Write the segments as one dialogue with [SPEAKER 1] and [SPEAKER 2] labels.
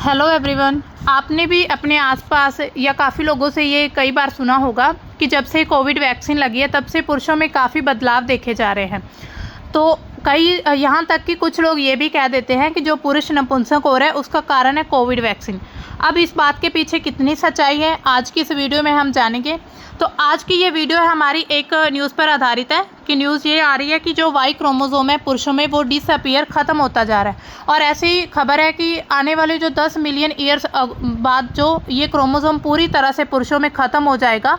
[SPEAKER 1] Hello everyone. आपने भी अपने आसपास या काफ़ी लोगों से ये कई बार सुना होगा कि जब से कोविड वैक्सीन लगी है तब से पुरुषों में काफ़ी बदलाव देखे जा रहे हैं। तो कई यहाँ तक कि कुछ लोग ये भी कह देते हैं कि जो पुरुष नपुंसक हो रहा है उसका कारण है कोविड वैक्सीन। अब इस बात के पीछे कितनी सच्चाई है आज की इस वीडियो में हम जानेंगे। तो आज की ये वीडियो है हमारी एक न्यूज़ पर आधारित है कि न्यूज़ ये आ रही है कि जो वाई क्रोमोसोम है पुरुषों में वो डिसअपीयर ख़त्म होता जा रहा है। और ऐसी ही खबर है कि आने वाले जो 10 मिलियन ईयर्स बाद जो ये क्रोमोसोम पूरी तरह से पुरुषों में ख़त्म हो जाएगा।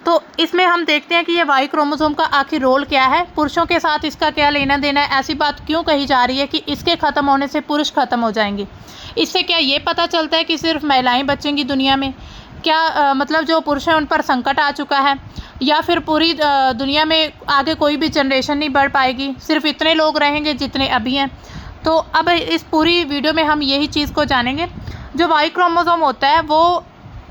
[SPEAKER 1] तो इसमें हम देखते हैं कि ये वाई क्रोमोसोम का आखिर रोल क्या है, पुरुषों के साथ इसका क्या लेना देना है, ऐसी बात क्यों कही जा रही है कि इसके ख़त्म होने से पुरुष ख़त्म हो जाएंगे। इससे क्या ये पता चलता है कि सिर्फ महिलाएं बचेंगी दुनिया में, क्या मतलब जो पुरुष हैं उन पर संकट आ चुका है, या फिर पूरी दुनिया में आगे कोई भी जनरेशन नहीं बढ़ पाएगी, सिर्फ इतने लोग रहेंगे जितने अभी हैं। तो अब इस पूरी वीडियो में हम यही चीज़ को जानेंगे। जो वाई क्रोमोसोम होता है वो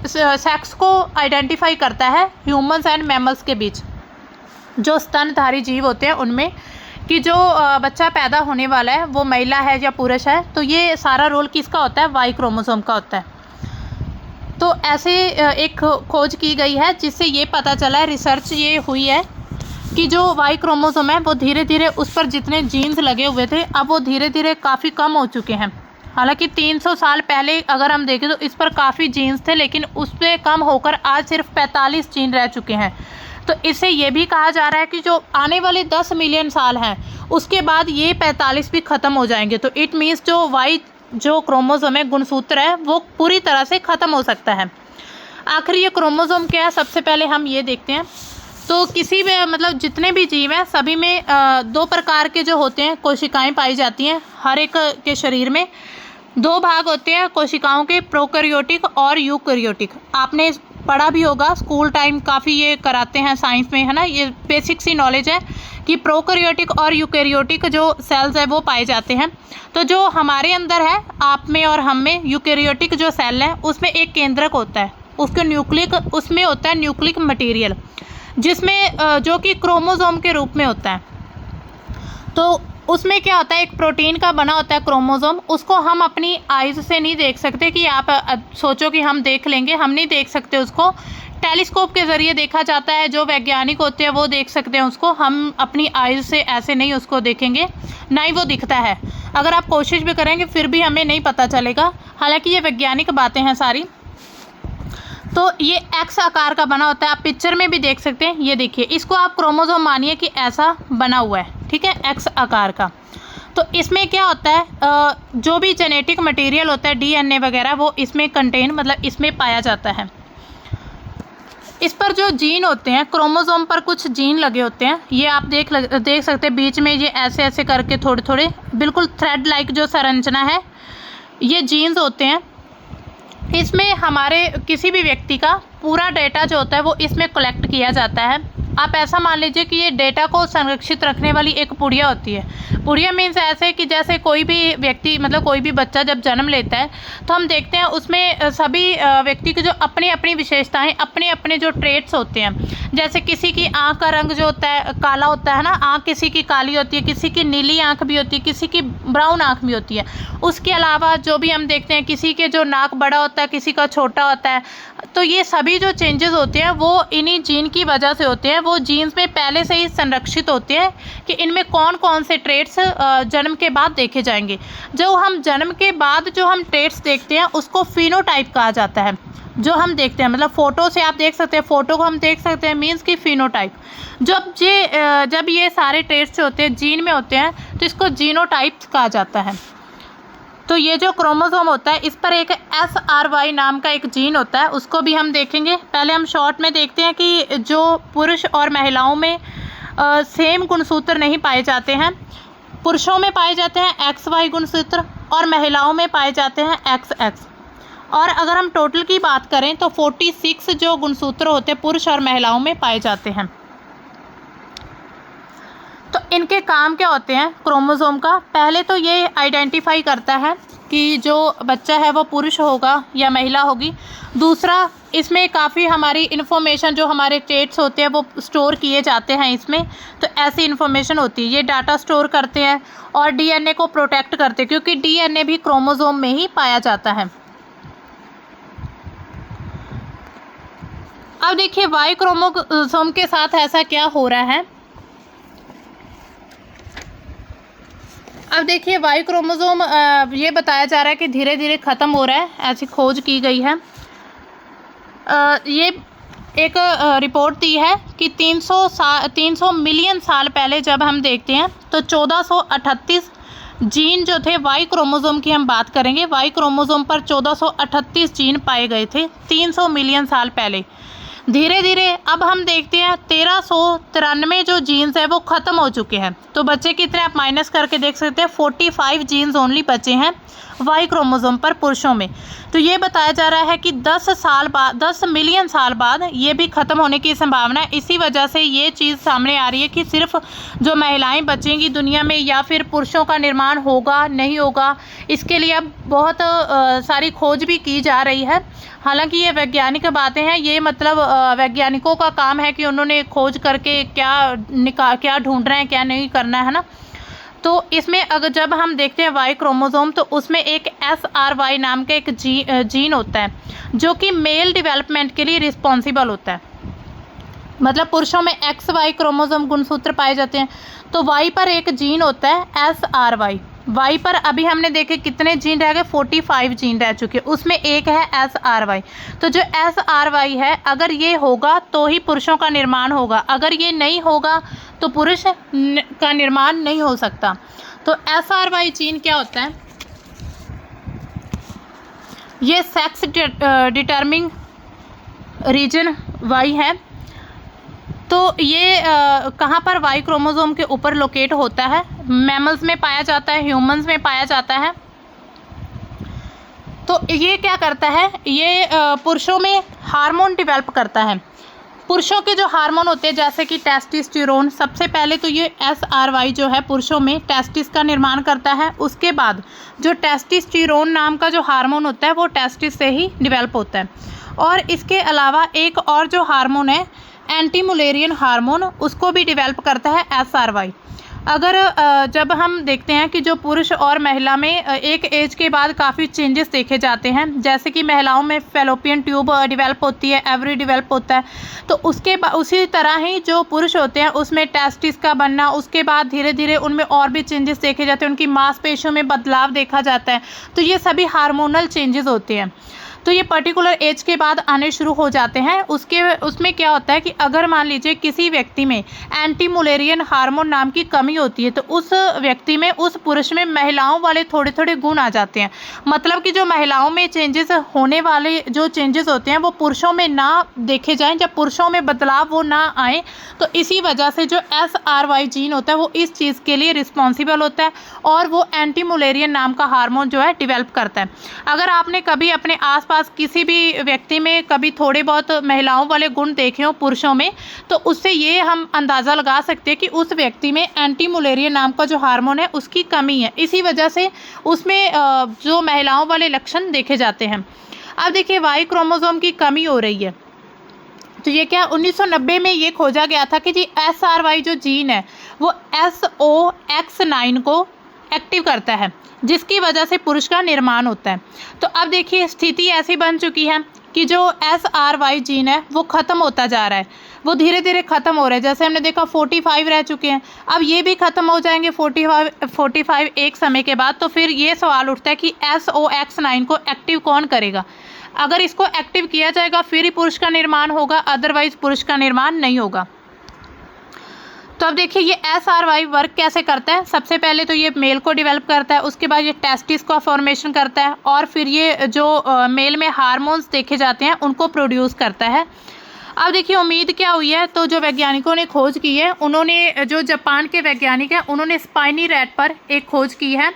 [SPEAKER 1] सेक्स को आइडेंटिफाई करता है ह्यूमंस एंड मैमल्स के बीच, जो स्तनधारी जीव होते हैं उनमें, कि जो बच्चा पैदा होने वाला है वो महिला है या पुरुष है। तो ये सारा रोल किसका होता है, वाई क्रोमोसोम का होता है। तो ऐसे एक खोज की गई है जिससे ये पता चला है, रिसर्च ये हुई है कि जो वाई क्रोमोसोम है वो धीरे धीरे उस पर जितने जीन्स लगे हुए थे अब वो धीरे धीरे काफ़ी कम हो चुके हैं। हालांकि 300 साल पहले अगर हम देखें तो इस पर काफ़ी जीन्स थे, लेकिन उस पर कम होकर आज सिर्फ 45 जीन रह चुके हैं। तो इससे ये भी कहा जा रहा है कि जो आने वाले 10 मिलियन साल हैं उसके बाद ये 45 भी ख़त्म हो जाएंगे। तो इट मीन्स जो वाई जो क्रोमोसोम है, गुणसूत्र है, वो पूरी तरह से ख़त्म हो सकता है। आखिर ये क्रोमोसोम क्या है, सबसे पहले हम ये देखते हैं। तो किसी भी मतलब जितने भी जीव हैं सभी में 2 प्रकार के जो होते हैं कोशिकाएं पाई जाती हैं। हर एक के शरीर में 2 भाग होते हैं कोशिकाओं के, प्रोकैरियोटिक और यूकैरियोटिक। आपने पढ़ा भी होगा, स्कूल टाइम काफ़ी ये कराते हैं साइंस में, है ना। ये बेसिक सी नॉलेज है कि प्रोकैरियोटिक और यूकैरियोटिक जो सेल्स है वो पाए जाते हैं। तो जो हमारे अंदर है, आप में और हम में, यूकैरियोटिक जो सेल है उसमें एक केंद्रक होता है, उसके न्यूक्लिक, उसमें होता है न्यूक्लिक मटेरियल, जिसमें जो कि क्रोमोसोम के रूप में होता है। तो उसमें क्या होता है, एक प्रोटीन का बना होता है क्रोमोसोम। उसको हम अपनी आइज़ से नहीं देख सकते कि आप सोचो कि हम देख लेंगे, हम नहीं देख सकते उसको। टेलीस्कोप के ज़रिए देखा जाता है, जो वैज्ञानिक होते हैं वो देख सकते हैं उसको। हम अपनी आइज़ से ऐसे नहीं उसको देखेंगे, ना ही वो दिखता है। अगर आप कोशिश भी करेंगे फिर भी हमें नहीं पता चलेगा। हालांकि ये वैज्ञानिक बातें हैं सारी। तो ये एक्स आकार का बना होता है, आप पिक्चर में भी देख सकते हैं। ये देखिए, इसको आप क्रोमोसोम मानिए कि ऐसा बना हुआ है, ठीक है, एक्स आकार का। तो इसमें क्या होता है, जो भी जेनेटिक मटेरियल होता है, डीएनए वगैरह, वो इसमें कंटेन, मतलब इसमें पाया जाता है। इस पर जो जीन होते हैं, क्रोमोसोम पर कुछ जीन लगे होते हैं। ये आप देख सकते हैं बीच में ये ऐसे ऐसे करके थोड़े थोड़े बिल्कुल थ्रेड लाइक जो संरचना है, ये जीन्स होते हैं। इसमें हमारे किसी भी व्यक्ति का पूरा डेटा जो होता है वो इसमें कलेक्ट किया जाता है। आप ऐसा मान लीजिए कि ये डेटा को संरक्षित रखने वाली एक पुड़िया होती है। पुड़िया मीन्स ऐसे कि जैसे कोई भी व्यक्ति, मतलब कोई भी बच्चा जब जन्म लेता है तो हम देखते हैं उसमें सभी व्यक्ति की जो अपनी अपनी विशेषताएं, अपने अपने जो ट्रेट्स होते हैं। जैसे किसी की आँख का रंग जो होता है काला होता है ना, आँख किसी की काली होती है, किसी की नीली आँख भी होती है, किसी की ब्राउन आँख भी होती है। उसके अलावा जो भी हम देखते हैं, किसी के जो नाक बड़ा होता है, किसी का छोटा होता है। तो ये सभी जो चेंजेस होते हैं वो इन्हीं जीन की वजह से होते हैं। वो जीन्स में पहले से ही संरक्षित होते हैं कि इनमें कौन कौन से ट्रेट्स जन्म के बाद देखे जाएंगे। जो हम जन्म के बाद जो हम ट्रेट्स देखते हैं उसको फिनोटाइप कहा जाता है। जो हम देखते हैं, मतलब फ़ोटो से आप देख सकते हैं, फ़ोटो को हम देख सकते हैं, मीन्स की फिनोटाइप। जब ये सारे ट्रेट्स होते हैं जीन में होते हैं तो इसको जीनोटाइप कहा जाता है। तो ये जो क्रोमोसोम होता है इस पर एक SRY नाम का एक जीन होता है, उसको भी हम देखेंगे। पहले हम शॉर्ट में देखते हैं कि जो पुरुष और महिलाओं में सेम गुणसूत्र नहीं पाए जाते हैं। पुरुषों में पाए जाते हैं XY गुणसूत्र और महिलाओं में पाए जाते हैं XX। और अगर हम टोटल की बात करें तो 46 जो गुणसूत्र होते हैं पुरुष और महिलाओं में पाए जाते हैं। तो इनके काम क्या होते हैं क्रोमोसोम का, पहले तो ये आइडेंटिफाई करता है कि जो बच्चा है वो पुरुष होगा या महिला होगी। दूसरा, इसमें काफ़ी हमारी इन्फॉर्मेशन, जो हमारे ट्रेट्स होते हैं वो स्टोर किए जाते हैं इसमें। तो ऐसी इन्फॉर्मेशन होती है, ये डाटा स्टोर करते हैं और डीएनए को प्रोटेक्ट करते हैं, क्योंकि डीएनए भी क्रोमोसोम में ही पाया जाता है। अब देखिए वाई क्रोमोसोम के साथ ऐसा क्या हो रहा है। अब देखिए वाई क्रोमोसोम ये बताया जा रहा है कि धीरे धीरे ख़त्म हो रहा है, ऐसी खोज की गई है। ये एक रिपोर्ट दी है कि 300 मिलियन साल पहले जब हम देखते हैं तो 1438 जीन जो थे वाई क्रोमोसोम की हम बात करेंगे, वाई क्रोमोसोम पर 1438 जीन पाए गए थे 300 मिलियन साल पहले। धीरे धीरे अब हम देखते हैं 1393 जो जीन्स है वो ख़त्म हो चुके हैं। तो बच्चे कितने आप माइनस करके देख सकते हैं, 45 जीन्स ओनली बचे हैं वाई क्रोमोसोम पर पुरुषों में। तो ये बताया जा रहा है कि 10 मिलियन साल बाद ये भी ख़त्म होने की संभावना है। इसी वजह से ये चीज़ सामने आ रही है कि सिर्फ जो महिलाएं बचेंगी दुनिया में या फिर पुरुषों का निर्माण होगा नहीं होगा, इसके लिए अब बहुत सारी खोज भी की जा रही है। हालांकि ये वैज्ञानिक बातें हैं, ये मतलब वैज्ञानिकों का काम है कि उन्होंने खोज करके क्या ढूंढ रहे हैं क्या नहीं करना है ना। तो इसमें अगर जब हम देखते हैं वाई क्रोमोसोम तो उसमें एक SRY नाम का एक जीन होता है जो कि मेल डेवलपमेंट के लिए रिस्पॉन्सिबल होता है। मतलब पुरुषों में XY क्रोमोसोम गुणसूत्र पाए जाते हैं, तो वाई पर एक जीन होता है SRY। वाई पर अभी हमने देखे कितने जीन रह गए, 45 जीन रह चुके, उसमें एक है SRY। तो जो SRY है अगर ये होगा तो ही पुरुषों का निर्माण होगा, अगर ये नहीं होगा तो पुरुष का निर्माण नहीं हो सकता। तो SRY जीन क्या होता है, ये सेक्स डिटरमिनिंग रीजन वाई है। तो ये कहाँ पर वाई क्रोमोसोम के ऊपर लोकेट होता है, मैमल्स में पाया जाता है, ह्यूमंस में पाया जाता है। तो ये क्या करता है, ये पुरुषों में हार्मोन डेवलप करता है। पुरुषों के जो हार्मोन होते हैं जैसे कि टेस्टोस्टेरोन, सबसे पहले तो ये SRY जो है पुरुषों में टेस्टिस का निर्माण करता है। उसके बाद जो टेस्टोस्टेरोन नाम का जो हार्मोन होता है वो टेस्टिस से ही डेवलप होता है। और इसके अलावा एक और जो हार्मोन है एंटी मुलेरियन हार्मोन, उसको भी डेवलप करता है SRY। अगर जब हम देखते हैं कि जो पुरुष और महिला में एक एज के बाद काफ़ी चेंजेस देखे जाते हैं, जैसे कि महिलाओं में फैलोपियन ट्यूब डेवलप होती है, एवरी डेवलप होता है, तो उसी तरह ही जो पुरुष होते हैं उसमें टेस्टिस का बनना, उसके बाद धीरे धीरे उनमें और भी चेंजेस देखे जाते हैं, उनकी मांसपेशियों में बदलाव देखा जाता है। तो ये सभी हार्मोनल चेंजेस होते हैं। तो ये पर्टिकुलर एज के बाद आने शुरू हो जाते हैं। उसमें क्या होता है कि अगर मान लीजिए किसी व्यक्ति में एंटी मुलेरियन हार्मोन नाम की कमी होती है तो उस व्यक्ति में, उस पुरुष में महिलाओं वाले थोड़े थोड़े गुण आ जाते हैं। मतलब कि जो महिलाओं में चेंजेस होने वाले जो चेंजेस होते हैं वो पुरुषों में ना देखे जाएं, जब पुरुषों में बदलाव वो ना आए। तो इसी वजह से जो SRY जीन होता है वो इस चीज़ के लिए रिस्पॉन्सिबल होता है और वो एंटी मुलेरियन नाम का हार्मोन जो है डेवलप करता है। अगर आपने कभी अपने आस किसी भी व्यक्ति में कभी थोड़े बहुत महिलाओं वाले गुण देखे हो पुरुषों में, तो उससे ये हम अंदाज़ा लगा सकते हैं कि उस व्यक्ति में एंटी मुलेरियन नाम का जो हार्मोन है उसकी कमी है। इसी वजह से उसमें जो महिलाओं वाले लक्षण देखे जाते हैं। अब देखिए वाई क्रोमोसोम की कमी हो रही है, तो ये क्या 1990 में ये खोजा गया था कि जी SRY जो जीन है वो SOX9 को एक्टिव करता है, जिसकी वजह से पुरुष का निर्माण होता है। तो अब देखिए स्थिति ऐसी बन चुकी है कि जो SRY जीन है वो ख़त्म होता जा रहा है, वो धीरे धीरे ख़त्म हो रहा है। जैसे हमने देखा 45 रह चुके हैं, अब ये भी ख़त्म हो जाएंगे 45 एक समय के बाद। तो फिर ये सवाल उठता है कि SOX9 को एक्टिव कौन करेगा। अगर इसको एक्टिव किया जाएगा फिर ही पुरुष का निर्माण होगा, अदरवाइज पुरुष का निर्माण नहीं होगा। तो अब देखिए ये SRY वर्क कैसे करता है। सबसे पहले तो ये मेल को डेवलप करता है, उसके बाद ये टेस्टिस का फॉर्मेशन करता है और फिर ये जो मेल में हार्मोन्स देखे जाते हैं उनको प्रोड्यूस करता है। अब देखिए उम्मीद क्या हुई है, तो जो वैज्ञानिकों ने खोज की है, उन्होंने जो जापान के वैज्ञानिक हैं उन्होंने स्पाइनी रैट पर एक खोज की है।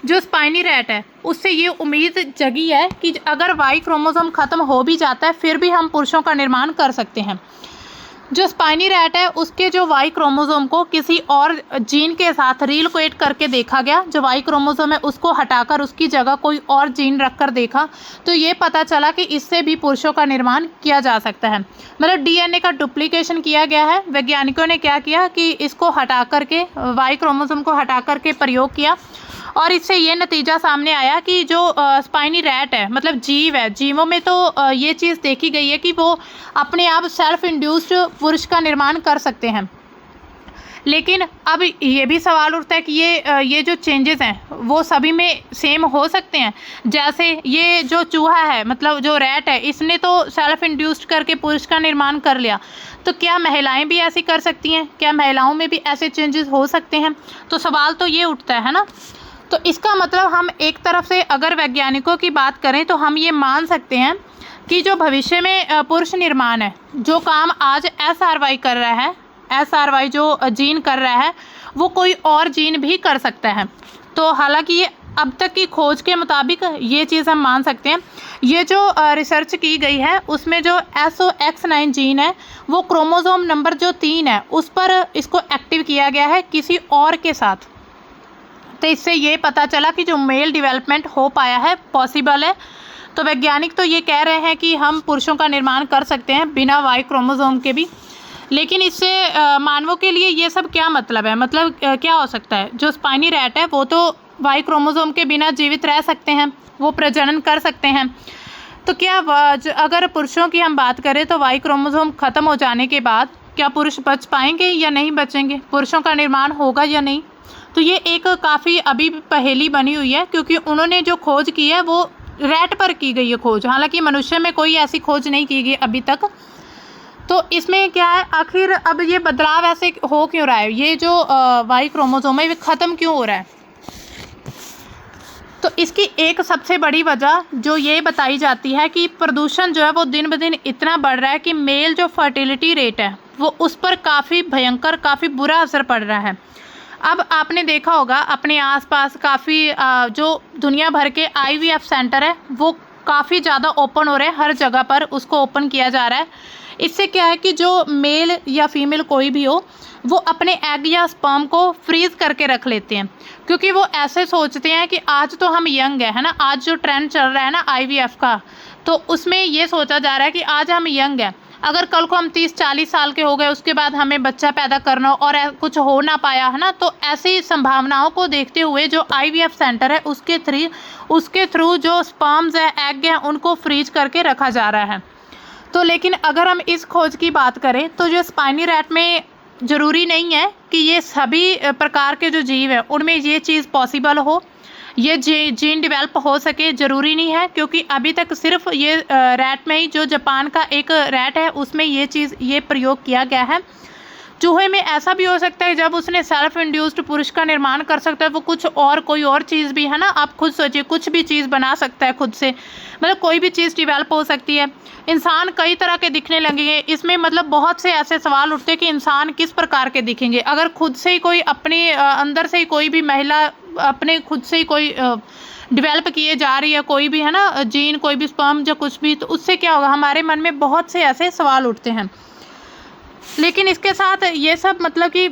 [SPEAKER 1] जो स्पाइनी रैट है उससे ये उम्मीद जगी है कि अगर वाई क्रोमोसोम ख़त्म हो भी जाता है फिर भी हम पुरुषों का निर्माण कर सकते हैं। जो स्पाइनी रैट है उसके जो वाई क्रोमोसोम को किसी और जीन के साथ रीलोकेट करके देखा गया। जो वाई क्रोमोसोम है उसको हटाकर उसकी जगह कोई और जीन रखकर देखा, तो ये पता चला कि इससे भी पुरुषों का निर्माण किया जा सकता है। मतलब DNA का डुप्लीकेशन किया गया है। वैज्ञानिकों ने क्या किया कि इसको हटा करके, वाई क्रोमोसोम को हटा करके प्रयोग किया और इससे ये नतीजा सामने आया कि जो स्पाइनी रैट है, मतलब जीव है, जीवों में तो ये चीज़ देखी गई है कि वो अपने आप सेल्फ इंड्यूस्ड पुरुष का निर्माण कर सकते हैं। लेकिन अब ये भी सवाल उठता है कि ये जो चेंजेस हैं वो सभी में सेम हो सकते हैं। जैसे ये जो चूहा है, मतलब जो रैट है, इसने तो सेल्फ इंड्यूस्ड करके पुरुष का निर्माण कर लिया, तो क्या महिलाएं भी ऐसी कर सकती हैं? क्या महिलाओं में भी ऐसे चेंजेस हो सकते हैं? तो सवाल तो ये उठता है ना। तो इसका मतलब हम एक तरफ से अगर वैज्ञानिकों की बात करें तो हम ये मान सकते हैं कि जो भविष्य में पुरुष निर्माण है, जो काम आज SRY कर रहा है, SRY जो जीन कर रहा है, वो कोई और जीन भी कर सकता है। तो हालांकि ये अब तक की खोज के मुताबिक ये चीज़ हम मान सकते हैं। ये जो रिसर्च की गई है उसमें जो SOX9 जीन है वो क्रोमोसोम नंबर जो 3 है उस पर इसको एक्टिव किया गया है किसी और के साथ। तो इससे ये पता चला कि जो मेल डेवलपमेंट हो पाया है पॉसिबल है। तो वैज्ञानिक तो ये कह रहे हैं कि हम पुरुषों का निर्माण कर सकते हैं बिना Y क्रोमोसोम के भी। लेकिन इससे मानवों के लिए ये सब क्या मतलब है, मतलब क्या हो सकता है? जो स्पाइनी रैट है वो तो Y क्रोमोसोम के बिना जीवित रह सकते हैं, वो प्रजनन कर सकते हैं। तो क्या अगर पुरुषों की हम बात करें तो Y क्रोमोसोम ख़त्म हो जाने के बाद क्या पुरुष बच पाएंगे या नहीं बचेंगे? पुरुषों का निर्माण होगा या नहीं? तो ये एक काफ़ी अभी पहेली बनी हुई है, क्योंकि उन्होंने जो खोज की है वो रैट पर की गई है खोज। हालांकि मनुष्य में कोई ऐसी खोज नहीं की गई अभी तक। तो इसमें क्या है, आखिर अब ये बदलाव ऐसे हो क्यों रहा है? ये जो Y क्रोमोसोम है ये ख़त्म क्यों हो रहा है? तो इसकी एक सबसे बड़ी वजह जो ये बताई जाती है कि प्रदूषण जो है वो दिन ब दिन इतना बढ़ रहा है कि मेल जो फर्टिलिटी रेट है वो उस पर काफ़ी भयंकर, काफ़ी बुरा असर पड़ रहा है। अब आपने देखा होगा अपने आसपास काफ़ी जो दुनिया भर के IVF सेंटर है वो काफ़ी ज़्यादा ओपन हो रहे हैं, हर जगह पर उसको ओपन किया जा रहा है। इससे क्या है कि जो मेल या फीमेल कोई भी हो वो अपने एग या स्पर्म को फ्रीज करके रख लेते हैं, क्योंकि वो ऐसे सोचते हैं कि आज तो हम यंग है ना, आज जो ट्रेंड चल रहा है ना IVF का, तो उसमें ये सोचा जा रहा है कि आज हम यंग हैं, अगर कल को हम 30-40 साल के हो गए उसके बाद हमें बच्चा पैदा करना हो और कुछ हो ना पाया है ना, तो ऐसी संभावनाओं को देखते हुए जो IVF सेंटर है उसके थ्रू जो स्पर्म्स है, एग हैं, उनको फ्रीज करके रखा जा रहा है। तो लेकिन अगर हम इस खोज की बात करें तो जो स्पाइनी रैट में ज़रूरी नहीं है कि ये सभी प्रकार के जो जीव हैं उनमें ये चीज़ पॉसिबल हो, ये जीन डेवलप हो सके, ज़रूरी नहीं है। क्योंकि अभी तक सिर्फ ये रैट में ही, जो जापान का एक रैट है उसमें ये प्रयोग किया गया है। चूहे में ऐसा भी हो सकता है जब उसने सेल्फ इंड्यूस्ड पुरुष का निर्माण कर सकता है वो कुछ और कोई और चीज़ भी है ना, आप खुद सोचिए, कुछ भी चीज़ बना सकता है खुद से, मतलब कोई भी चीज़ डेवलप हो सकती है। इंसान कई तरह के दिखने लगेंगे, इसमें मतलब बहुत से ऐसे सवाल उठते हैं कि इंसान किस प्रकार के दिखेंगे। अगर खुद से ही कोई अपने अंदर से ही कोई भी महिला अपने खुद से ही कोई डेवलप किए जा रही है, कोई भी है ना जीन, कोई भी स्पर्म या कुछ भी, तो उससे क्या होगा? हमारे मन में बहुत से ऐसे सवाल उठते हैं। लेकिन इसके साथ ये सब मतलब कि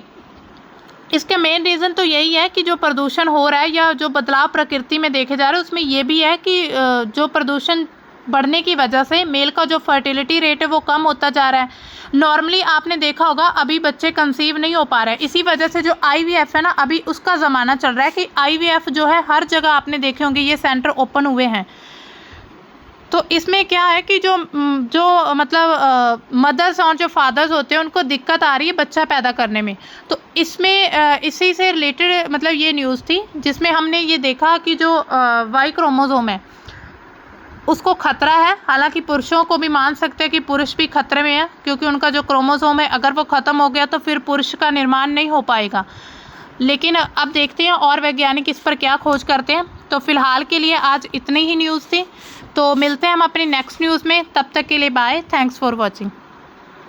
[SPEAKER 1] इसके मेन रीज़न तो यही है कि जो प्रदूषण हो रहा है या जो बदलाव प्रकृति में देखे जा रहे हैं उसमें ये भी है कि जो प्रदूषण बढ़ने की वजह से मेल का जो फर्टिलिटी रेट है वो कम होता जा रहा है। नॉर्मली आपने देखा होगा अभी बच्चे कंसीव नहीं हो पा रहे हैं, इसी वजह से जो IVF है ना, अभी उसका ज़माना चल रहा है कि IVF जो है हर जगह आपने देखे होंगे ये सेंटर ओपन हुए हैं। तो इसमें क्या है कि जो मतलब मदर्स और जो फादर्स होते हैं उनको दिक्कत आ रही है बच्चा पैदा करने में। तो इसमें इसी से रिलेटेड मतलब ये न्यूज़ थी जिसमें हमने ये देखा कि जो Y क्रोमोसोम है उसको खतरा है। हालांकि पुरुषों को भी मान सकते हैं कि पुरुष भी खतरे में है, क्योंकि उनका जो क्रोमोसोम है अगर वो ख़त्म हो गया तो फिर पुरुष का निर्माण नहीं हो पाएगा। लेकिन अब देखते हैं और वैज्ञानिक इस पर क्या खोज करते हैं। तो फिलहाल के लिए आज इतनी ही न्यूज़ थी, तो मिलते हैं हम अपनी नेक्स्ट न्यूज़ में। तब तक के लिए बाय, थैंक्स फॉर वॉचिंग।